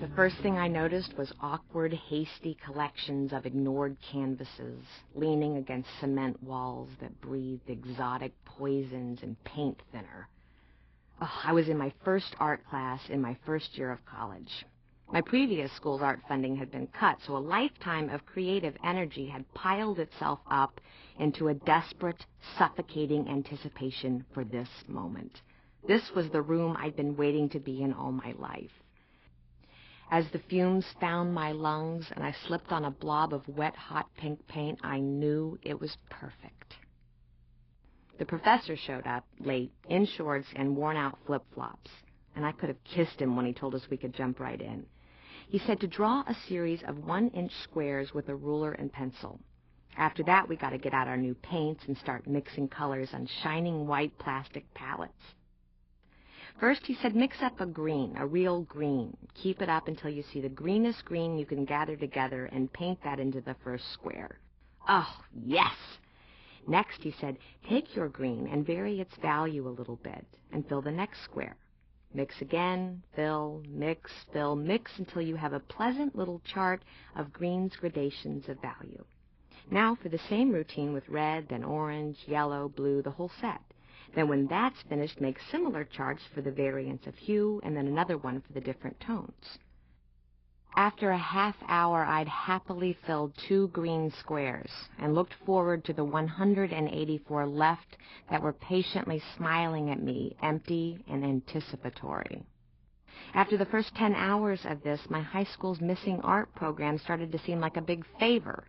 The first thing I noticed was awkward, hasty collections of ignored canvases leaning against cement walls that breathed exotic poisons and paint thinner. Oh, I was in my first art class in my first year of college. My previous school's art funding had been cut, so a lifetime of creative energy had piled itself up into a desperate, suffocating anticipation for this moment. This was the room I'd been waiting to be in all my life. As the fumes found my lungs and I slipped on a blob of wet, hot pink paint, I knew it was perfect. The professor showed up, late, in shorts and worn-out flip-flops, and I could have kissed him when he told us we could jump right in. He said to draw a series of 1-inch squares with a ruler and pencil. After that, we got to get out our new paints and start mixing colors on shining white plastic palettes. First, he said, mix up a green, a real green. Keep it up until you see the greenest green you can gather together and paint that into the first square. Oh, yes! Next, he said, take your green and vary its value a little bit and fill the next square. Mix again, fill, mix until you have a pleasant little chart of green's gradations of value. Now for the same routine with red, then orange, yellow, blue, the whole set. Then when that's finished, make similar charts for the variance of hue, and then another one for the different tones. After a half hour, I'd happily filled 2 green squares and looked forward to the 184 left that were patiently smiling at me, empty and anticipatory. After the first 10 hours of this, my high school's missing art program started to seem like a big favor.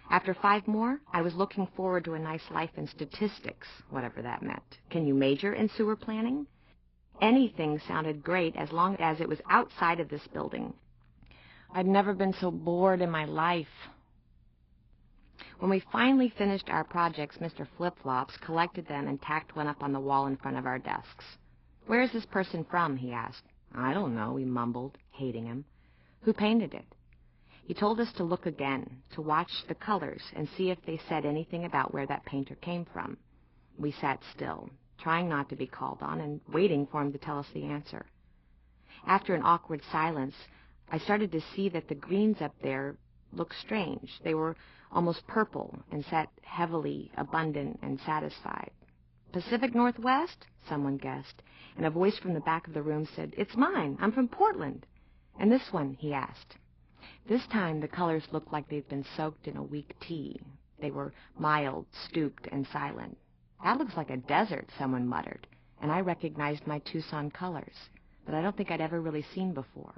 After 5 more, I was looking forward to a nice life in statistics, whatever that meant. Can you major in sewer planning? Anything sounded great as long as it was outside of this building. I'd never been so bored in my life. When we finally finished our projects, Mr. Flip-Flops collected them and tacked one up on the wall in front of our desks. "Where is this person from?" he asked. "I don't know," we mumbled, hating him. "Who painted it?" He told us to look again, to watch the colors and see if they said anything about where that painter came from. We sat still, trying not to be called on and waiting for him to tell us the answer. After an awkward silence, I started to see that the greens up there looked strange. They were almost purple and sat heavily, abundant, and satisfied. "Pacific Northwest?" someone guessed, and a voice from the back of the room said, "It's mine. I'm from Portland." "And this one?" he asked. This time the colors looked like they'd been soaked in a weak tea. They were mild, stooped, and silent. "That looks like a desert," someone muttered, and I recognized my Tucson colors, but I don't think I'd ever really seen before.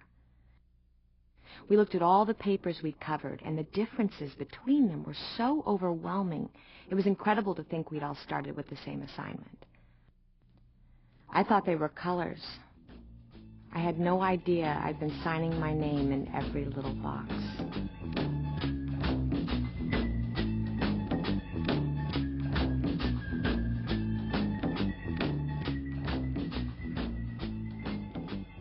We looked at all the papers we'd covered, and the differences between them were so overwhelming. It was incredible to think we'd all started with the same assignment. I thought they were colors. I had no idea I'd been signing my name in every little box.